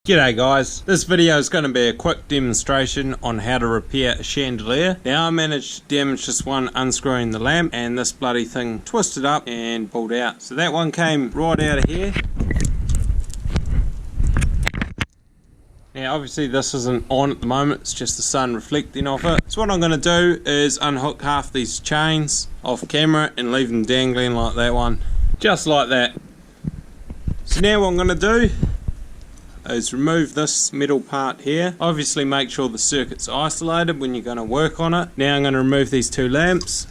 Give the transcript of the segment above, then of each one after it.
G'day guys, this video is going to be a quick demonstration on how to repair a chandelier. Now I managed to damage this one unscrewing the lamp and this bloody thing twisted up and pulled out. So that one came right out of here. Now obviously this isn't on at the moment, it's just the sun reflecting off it. So what I'm going to do is unhook half these chains off camera and leave them dangling like that one. Just like that. So now what I'm going to do is remove this metal part here. Obviously make sure the circuit's isolated when you're going to work on it. Now I'm going to remove these two lamps,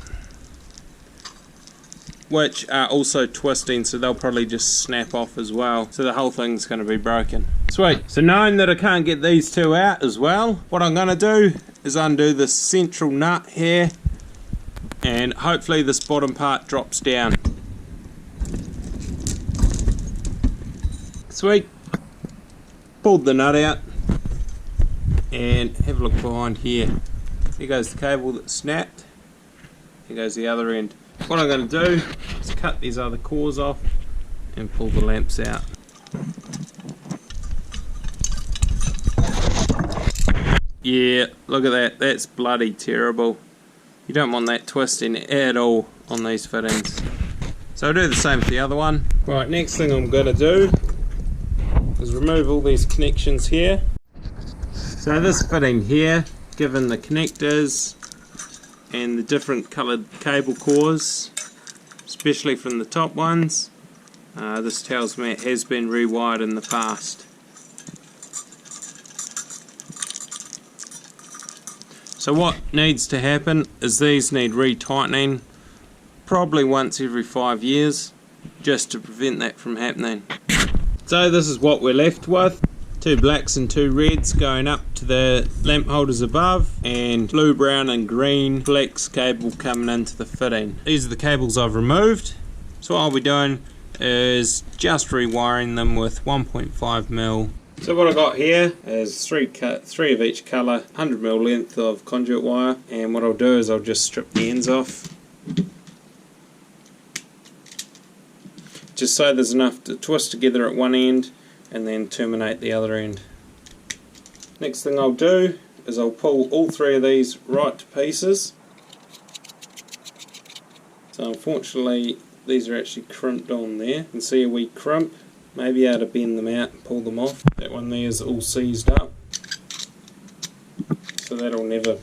which are also twisting, so they'll probably just snap off as well. So the whole thing's going to be broken. Sweet. So knowing that I can't get these two out as well, what I'm going to do is undo this central nut here, and hopefully this bottom part drops down. Sweet. Pulled the nut out and have a look behind here. Here goes the cable that snapped. Here goes the other end. What I'm going to do is cut these other cores off and pull the lamps out. Yeah, look at that. That's bloody terrible. You don't want that twisting at all on these fittings. So I'll do the same for the other one. Right, next thing I'm going to do is remove all these connections here. So this fitting here, given the connectors and the different coloured cable cores, especially from the top ones, this tells me it has been rewired in the past. So what needs to happen is these need retightening probably once every 5 years, just to prevent that from happening. So this is what we're left with. Two blacks and two reds going up to the lamp holders above, and blue, brown and green flex cable coming into the fitting. These are the cables I've removed. So what I'll be doing is just rewiring them with 1.5mm. So what I got here is three of each colour, 100mm length of conduit wire, and what I'll do is I'll just strip the ends off, just so there's enough to twist together at one end and then terminate the other end. Next thing I'll do is I'll pull all three of these right to pieces. So unfortunately these are actually crimped on there. You can see a wee crimp. Maybe able to bend them out and pull them off. That one there is all seized up, so that'll never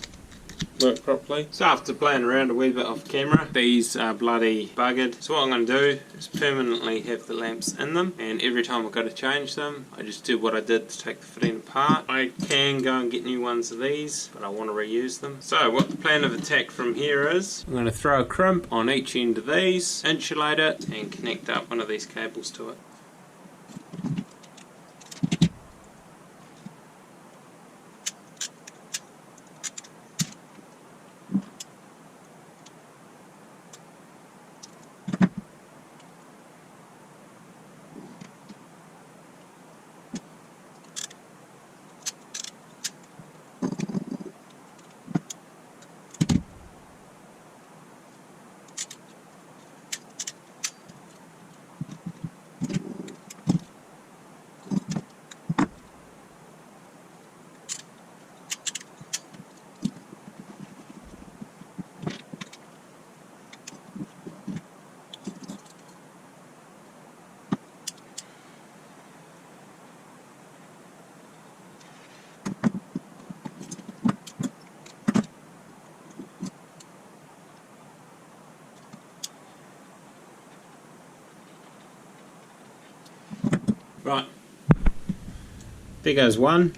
work properly. So after playing around a wee bit off camera, these are bloody buggered. So what I'm going to do is permanently have the lamps in them, and every time I've got to change them, I just do what I did to take the fitting apart. I can go and get new ones of these, but I want to reuse them. So what the plan of attack from here is, I'm going to throw a crimp on each end of these, insulate it, and connect up one of these cables to it. Right, there goes one,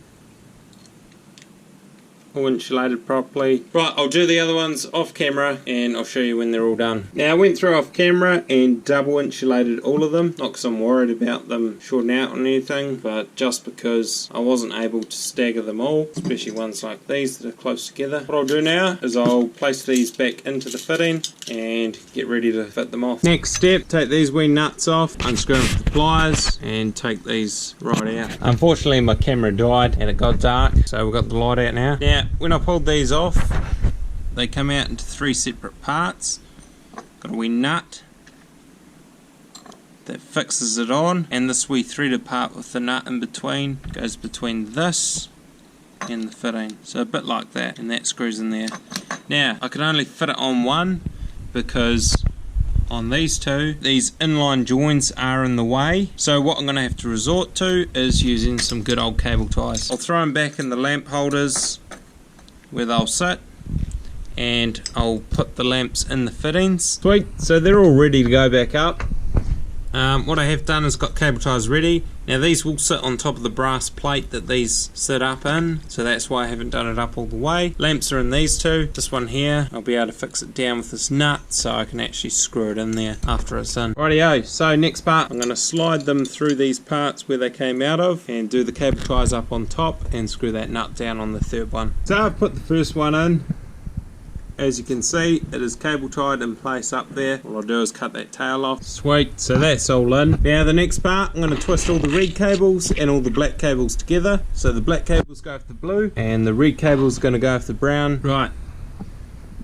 all insulated properly. Right, I'll do the other ones off camera and I'll show you when they're all done. Now I went through off camera and double insulated all of them, not because I'm worried about them shorting out on anything, but just because I wasn't able to stagger them all, especially ones like these that are close together. What I'll do now is I'll place these back into the fitting and get ready to fit them off. Next step, take these wee nuts off, unscrew them with the pliers and take these right out. Unfortunately my camera died and it got dark, so we've got the light out now. Now when I pulled these off, they come out into three separate parts. Got a wee nut that fixes it on, and this wee threaded part with the nut in between goes between this and the fitting, so a bit like that, and that screws in there. Now I can only fit it on one because on these two, these inline joints are in the way, so what I'm going to have to resort to is using some good old cable ties. I'll throw them back in the lamp holders where they'll sit, and I'll put the lamps in the fittings. Sweet, so they're all ready to go back up. What I have done is got cable ties ready. Now these will sit on top of the brass plate that these sit up in, so that's why I haven't done it up all the way. Lamps are in these two. This one here, I'll be able to fix it down with this nut so I can actually screw it in there after it's in. Rightio, so next part, I'm going to slide them through these parts where they came out of and do the cable ties up on top and screw that nut down on the third one. So I've put the first one in. As you can see, it is cable tied in place up there. All I'll do is cut that tail off. Sweet, so that's all in. Now the next part, I'm going to twist all the red cables and all the black cables together. So the black cables go with the blue and the red cables going to go with the brown. Right,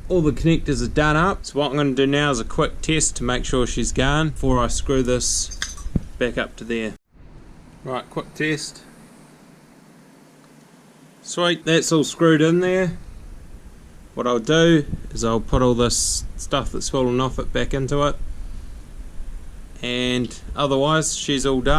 all the connectors are done up. So what I'm going to do now is a quick test to make sure she's gone before I screw this back up to there. Right, quick test. Sweet, that's all screwed in there. What I'll do is I'll put all this stuff that's fallen off it back into it, and otherwise she's all done.